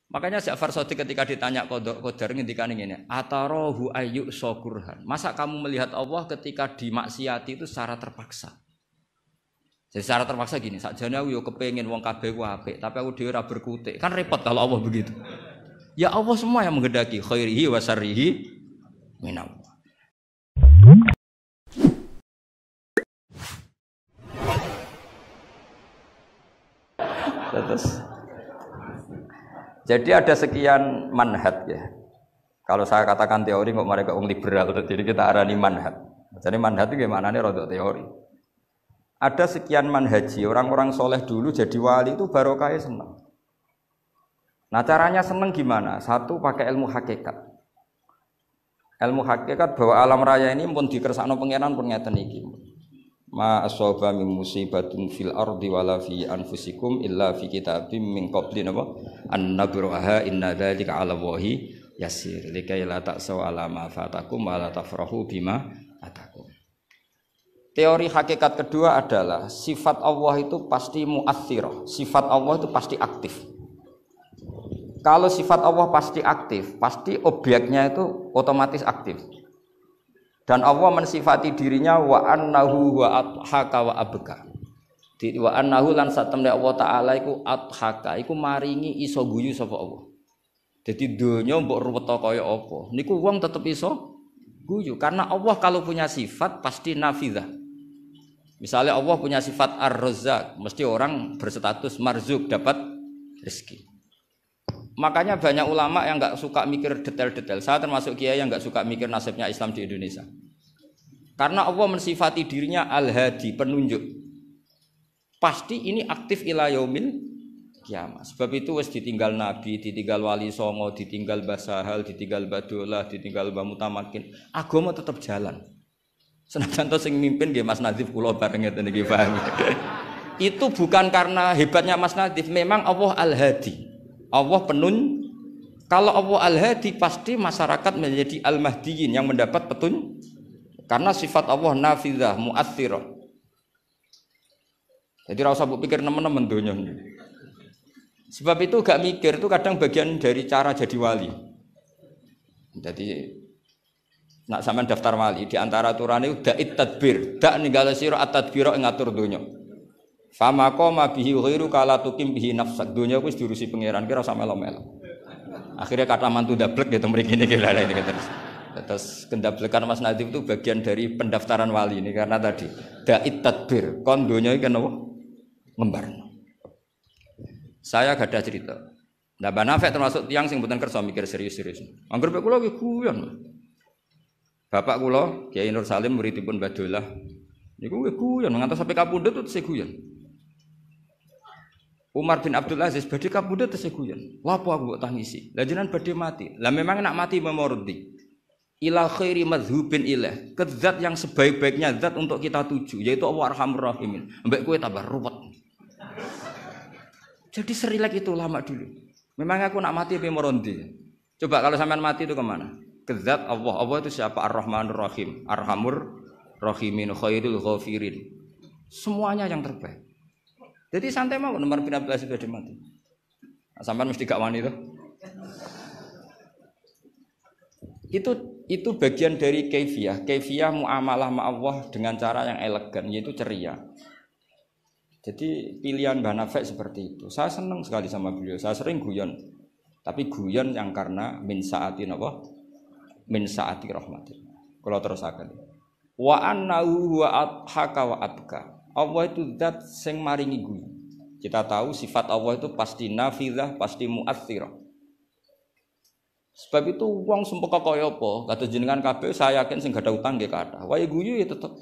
Makanya Ja'far Shadiq ketika ditanya Qadar ngendikane ngene, "Atarahu ayyu syukurhan." Masa kamu melihat Allah ketika dimaksiati itu secara terpaksa? Jadi secara terpaksa gini, sakjane aku yo kepengin wong kabeh ku apik, tapi aku dhewe ora berkutik. Kan repot kalau Allah begitu. Ya Allah semua yang menghendaki khairihi wa syarrihi minallah. Terus jadi ada sekian manhaj ya. Kalau saya katakan teori kok mereka orang liberal, jadi kita arani manhaj. Jadi manhaj itu gimana nih rodok teori. Ada sekian manhaji, orang-orang soleh dulu jadi wali itu barokahnya senang. Nah caranya senang gimana? Satu pakai ilmu hakikat. Ilmu hakikat bahwa alam raya ini pun dikersakno pangeran pun ngeten iki. Ma asaba min musibatin fil ardi wala fi anfusikum illa fi kitabim min qabli an nabraha inna dzalika 'ala Allahi yasir likai la ta'saw 'ala ma fatakum wa la tafrahu bima atakum. Teori hakikat kedua adalah sifat Allah itu pasti mu'athirah, sifat Allah itu pasti aktif. Kalau sifat Allah pasti aktif, pasti objeknya itu otomatis aktif. Dan Allah mensifati dirinya wa annahu wa adhaka wa abka. Wa annahu lan satemne Allah taala iku adhaka, iku maringi iso guyu sapa Allah. Jadi donya mbok ruwet kaya apa, niku wong tetep iso guyu karena Allah kalau punya sifat pasti nafidzah. Misalnya Allah punya sifat ar-razzaq, mesti orang berstatus marzuk dapat rezeki. Makanya banyak ulama yang enggak suka mikir detail-detail. Saya termasuk kiai yang enggak suka mikir nasibnya Islam di Indonesia. Karena Allah mensifati dirinya al-hadi, penunjuk. Pasti ini aktif ila yaumil kiamat. Sebab itu wis ditinggal nabi, ditinggal wali songo, ditinggal Mbah Sahal, ditinggal Mbah Dolah, ditinggal Mbah Mutamakin, agama tetap jalan. Senajan to sing mimpin nggih Mas Nadhif kula bareng ngeten iki paham. Itu bukan karena hebatnya Mas Nadhif, memang Allah al-hadi. Allah kalau Allah al-hadi pasti masyarakat menjadi al-mahdiyin yang mendapat petunjuk. Karena sifat Allah nafidzah, mu'athirah. Jadi ora usah pikir nemen-nemen donya. Sebab itu gak mikir itu kadang bagian dari cara jadi wali. Jadi nak sampean daftar wali di antara aturane da'it tadbir, dak ninggale sira at-tadbira ngatur donya. Fama qama bihi ghairu kala tukim bihi nafsak. Donya wis diurusi pangeran kira ora melo-melo. Akhirnya kata mantu dablek gitu mriki niki lha ini terus. Terus kendablekan Mas Nadhif itu bagian dari pendaftaran wali ini karena tadi da'it tadbir, kon donya iki napa? Ngembarno. Saya gak ada cerita. Nah, Mbak Nafek termasuk tiang sing mboten kersa mikir serius-serius. Angger pek kula ki guyon. Bapak kula Kiai Nur Salim muridipun Mbah Dolah. Niku nggih guyon ngantos sampai kapundhut itu tesih guyon. Umar bin Abdul Aziz badhe kapundhut tesih guyon. Lha apa aku mbok tangisi? Lah jenengan badhe mati. Lah memang nak mati memordi. Ila khairi madhubin ilah. Ke zat yang sebaik-baiknya zat untuk kita tuju yaitu Allah Arhamur Rahimin. Mbek kowe tambah ruwet. Jadi serilek itu ulama dulu. Memang aku nak mati memordi. Coba kalau sampean mati itu kemana? Ke zat Allah. Allah itu siapa? Ar-Rahmanur Rahim, Arhamur Rahimin, Khairul Ghafirin. Semuanya yang terbaik. Jadi santai mau nomor bin Abdul Aziz sudah mati. Nah, sampean mesti gak wani itu bagian dari kaifiyah muamalah ma Allah dengan cara yang elegan yaitu ceria. Jadi pilihan Mbah Nafek seperti itu. Saya senang sekali sama beliau. Saya sering guyon. Tapi guyon yang karena min saati napa? Min saati rahmatillah. Kalau terus akan. Wa annahu wa adhaka wa abka. Allah itu zat sing maringi guyu. Kita tahu sifat Allah itu pasti nafidzah, pasti mu'athirah. Sebab itu wong sumpah kaya apa? Kata jenengan kabeh saya yakin sing gak ada utang nggih kathah. Wae guyu ya tetep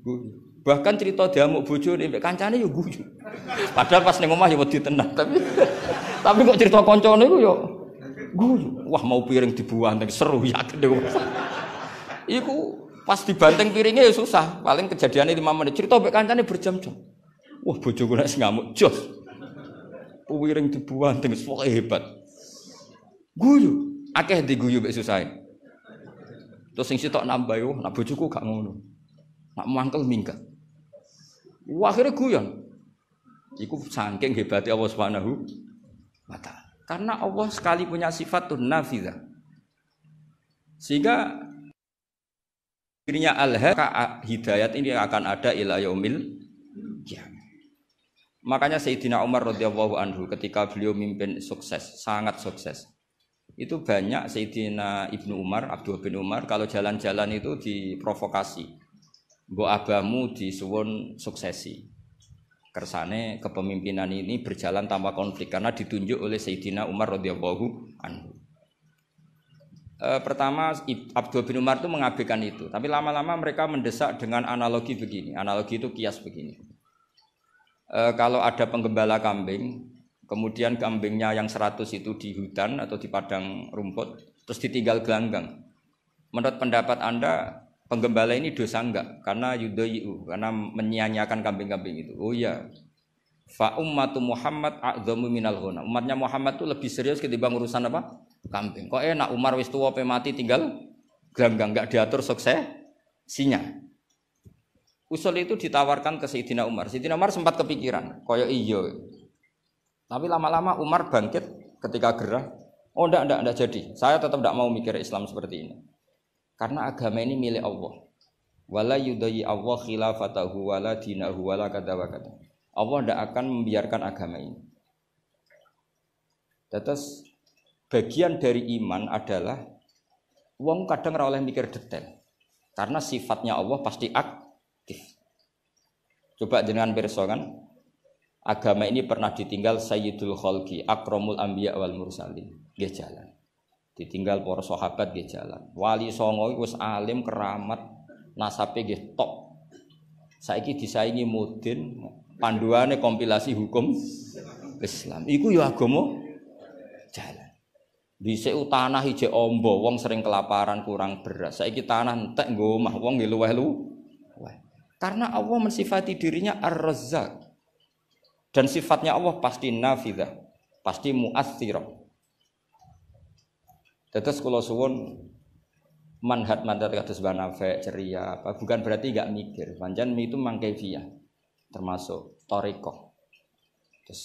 guyu. Bahkan cerita diamuk bojone mbek kancane ya guyu. Padahal pas ning omah ya wedi tenan, tapi kok cerita kancane iku ya guyu. Wah mau piring dibuang seru yakin deh. Iku pas dibanteng piringnya ya susah. Paling kejadiannya 5 menit. Cerita mbek kancane berjam-jam. Wah bojoku nek ngamuk jos. Piring dibuang pokoke hebat. Guyu. Akeh diguyu mbek susahe. Terus sing sitok nambah yo, nak bojoku gak ngono. Nak mangkel minggat. Wah akhirnya guyon. Iku saking hebatnya Allah Subhanahu wa ta'ala. Karena Allah sekali punya sifatun nafidzah. Sehingga dirinya hidayat ini akan ada ila yaumil qiyamah. Makanya Sayyidina Umar radhiyallahu anhu ketika beliau mimpin sukses, sangat sukses. Itu banyak Sayyidina Ibnu Umar, Abdullah bin Umar kalau jalan-jalan itu diprovokasi. Mbok abamu disuwun suksesi. Kersane kepemimpinan ini berjalan tanpa konflik karena ditunjuk oleh Sayyidina Umar radhiyallahu anhu. Pertama Abdul bin Umar itu mengabaikan itu, tapi lama-lama mereka mendesak dengan analogi begini. Analogi itu kias begini. Kalau ada penggembala kambing, kemudian kambingnya yang 100 itu di hutan atau di padang rumput, terus ditinggal gelanggang. Menurut pendapat Anda, penggembala ini dosa enggak? Karena yudhayu, karena menyia-nyiakan kambing-kambing itu. Oh iya. Fa ummatu Muhammad a'dhamu minal ghuna. Umatnya Muhammad itu lebih serius ketimbang urusan apa? Kambing. Kok enak Umar wis tuwa pe mati tinggal gelanggang, enggak diatur suksesinya. Usul itu ditawarkan ke Sayyidina Umar. Sayyidina Umar sempat kepikiran, koyo iya. Tapi lama-lama Umar bangkit ketika gerah. Oh enggak jadi. Saya tetap enggak mau mikir Islam seperti ini. Karena agama ini milik Allah. Wala yudayyi Allah khilafatahu wala dinahu wala kada wa kada. Allah tidak akan membiarkan agama ini. Terus bagian dari iman adalah wong kadang ora oleh mikir detail. Karena sifatnya Allah pasti aktif. Coba jenengan pirsa kan, agama ini pernah ditinggal Sayyidul Khalqi, Akramul Anbiya wal Mursalin. Nggih jalan. Ditinggal para sahabat nggih jalan. Wali songo iku wis alim keramat, nasabe nggih top. Saiki disaingi mudin, panduane kompilasi hukum Islam. Iku ya agama jalan. Dhisik tanah ijek ombo, wong sering kelaparan kurang beras. Saiki tanah entek nggo omah, wong nggih luweh-luweh. Karena Allah mensifati dirinya Ar-Razzaq. Dan sifatnya Allah pasti nafidzah, pasti mu'aththirah. Terus kalau suwun manhat kados banafe ceria apa bukan berarti enggak mikir. Pancen itu mangkefiyah termasuk thariqah. Terus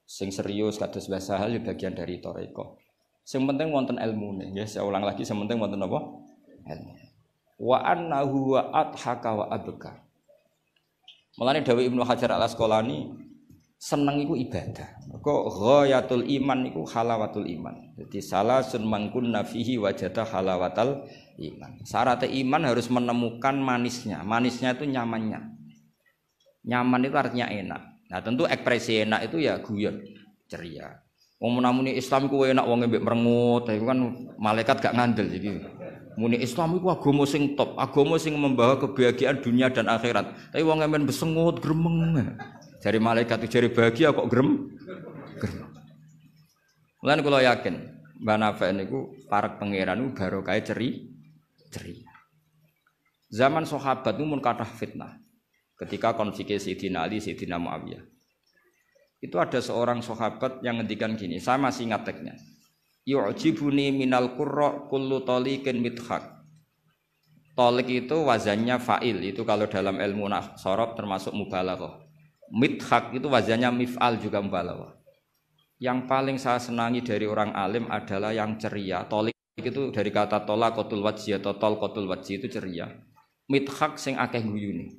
sing serius kados bahasa hal bagian dari thariqah. Sing penting wonten ilmune, nggih saya ulang lagi sing penting wonten apa? Ilmu. Wa annahu wa adhaka wa abka. Mulane dawuh Ibnu Hajar Al-Asqalani seneng iku ibadah. Kok ghayatul iman iku halawatul iman. Jadi salasun mangkunna fihi wajada halawatal iman. Syarat iman harus menemukan manisnya. Manisnya itu nyamannya. Nyaman itu artinya enak. Nah, tentu ekspresi enak itu ya guyon, ceria. Wong muni Islam ku enak wong mbek merengut, itu kan malaikat gak ngandel iki. Muni Islam iku agama sing top, agama sing membawa kebahagiaan dunia dan akhirat. Tapi wong men besengut gremeng. Jari malaikat itu jari bahagia kok grem. Mulane kula yakin Mbah Nafi niku parek pangeran niku barokah ceria. Zaman sahabat itu mun kathah fitnah. Ketika konflik Sayyidina Ali, Sayyidina Muawiyah. Itu ada seorang sahabat yang ngendikan gini, saya masih ingat teksnya. Yu'jibuni minal qurra kullu taliqin mithaq. Talik itu wazannya fa'il, itu kalau dalam ilmu sorof termasuk mubalaghah. Mithaq itu wazannya mif'al juga mubalaghah. Yang paling saya senangi dari orang alim adalah yang ceria. Talik itu dari kata talaqatul wajhi atau talqatul wajhi itu ceria. Mithaq sing akeh guyune.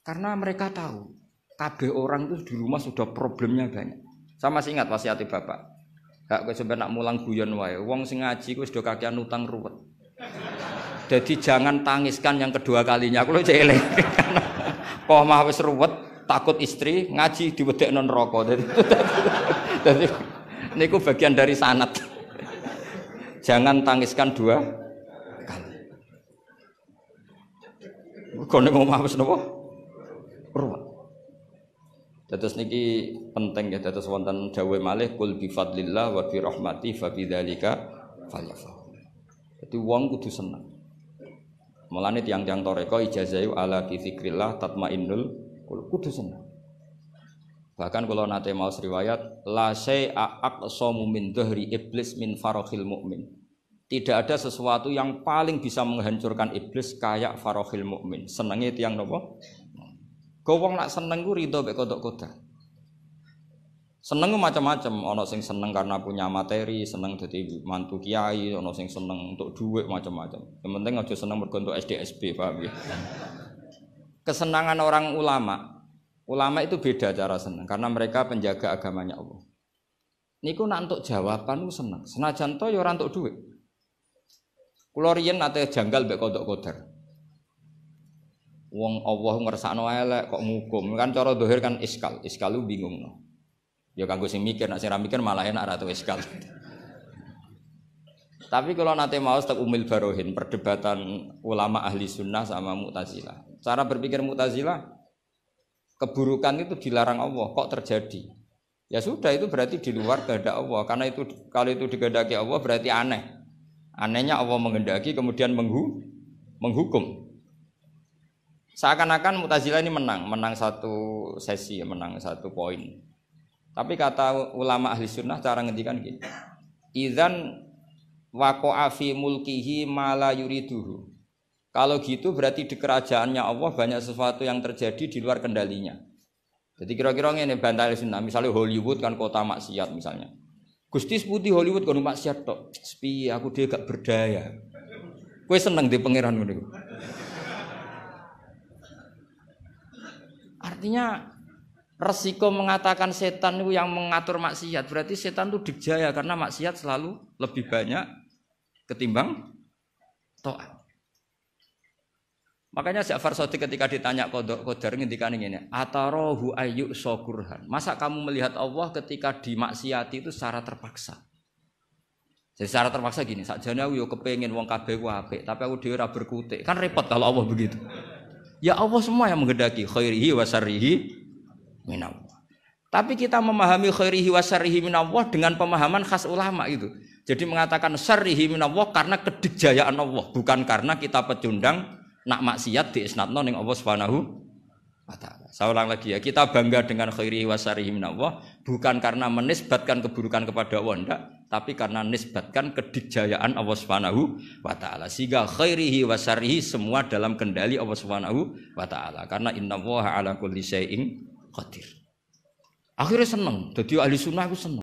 Karena mereka tahu kabeh orang itu di rumah sudah problemnya banyak. Saya masih ingat wasiat bapak. Gak sampai nak mulang guyon wae. Wong sing ngaji ku wis do kakean utang ruwet. Jadi jangan tangiskan yang kedua kalinya. Aku lho cek eling. Kok mah wis ruwet, takut istri ngaji diwedekno neraka. Dadi niku bagian dari sanad. Jangan tangiskan dua kali. Kok nek omah wis napa? Ruwet. Dados niki penting ya, dados wonten dawuh malih kul bi fadlillah wa bi rahmati fa bidzalika falyafrah. Dadi wong kudu seneng. Mulane tiyang-tiyang toreko ijazahu ala bi dzikrillah tatmainnul kudu seneng. Bahkan kalau nate mau riwayat la syai'a aqsamu min dhahri iblis min farahil mukmin. Tidak ada sesuatu yang paling bisa menghancurkan iblis kayak farahil mukmin. Senenge tiyang napa? Wong nak seneng ku rido mek kodok-kodok. Seneng macam-macam, ono sing seneng karena punya materi, seneng dadi mantu kiai, ono sing seneng untuk duit macam-macam. Yang penting aja seneng mergo untuk SDSB, paham ya? Kesenangan orang ulama itu beda cara seneng karena mereka penjaga agamanya Allah. Niku nak untuk jawaban ku seneng. Senajan to ya ora untuk duit. Kula riyen nate janggal mbek kodok kodar. Wong Allah ngersakno elek kok ngukum. Kan cara zahir kan iskal. Iskal lu bingungno. Ya kanggo sing mikir, nek sing ra mikir malah enak ra tau iskal. Tapi kalau nate mau tak Umil Barohin perdebatan ulama ahli sunnah sama Mu'tazilah. Cara berpikir Mu'tazilah keburukan itu dilarang Allah, kok terjadi? Ya sudah itu berarti di luar kehendak Allah. Karena itu kalau itu dikehendaki Allah berarti aneh. Anehnya Allah menghendaki kemudian menghukum. Seakan-akan Mu'tazilah ini menang satu sesi, menang satu poin. Tapi kata ulama ahli sunnah cara ngendikan gini. Idzan waqa'a fi mulkihi ma la yuriduhu. Kalau gitu berarti di kerajaannya Allah banyak sesuatu yang terjadi di luar kendalinya. Jadi kira-kira ngene bantah ahli sunnah, misalnya Hollywood kan kota maksiat misalnya. Gusti putih Hollywood kan maksiat tok. Sepi aku dia gak berdaya. Kowe seneng di pangeran ngono. Artinya resiko mengatakan setan itu yang mengatur maksiat berarti setan itu dijaya karena maksiat selalu lebih banyak ketimbang taat. Makanya Ja'far Shadiq ketika ditanya Qadar ngendikan ngene, "Atarahu ayyu syukurhan." Masa kamu melihat Allah ketika dimaksiati itu secara terpaksa? Jadi secara terpaksa gini, sakjane aku yo kepengin wong kabeh ku apik, tapi aku dhewe ora berkutik. Kan repot kalau Allah begitu. Ya Allah semua yang menghendaki khairihi wa syarrihi minallah. Tapi kita memahami khairihi wa syarrihi minallah dengan pemahaman khas ulama itu. Jadi mengatakan syarrihi minallah karena kedikjayaan Allah, bukan karena kita pecundang nak maksiat diisnadno ning Allah Subhanahu wa taala. Saya ulang lagi ya, kita bangga dengan khairihi wa syarrihi minallah bukan karena menisbatkan keburukan kepada Allah enggak, tapi karena nisbatkan kedikjayaan Allah Subhanahu wa taala. Sehingga khairihi wa syarrihi semua dalam kendali Allah Subhanahu wa taala. Karena innallaha ala kulli syai'in qadir. Akhirnya seneng, jadi ahli sunnah aku seneng.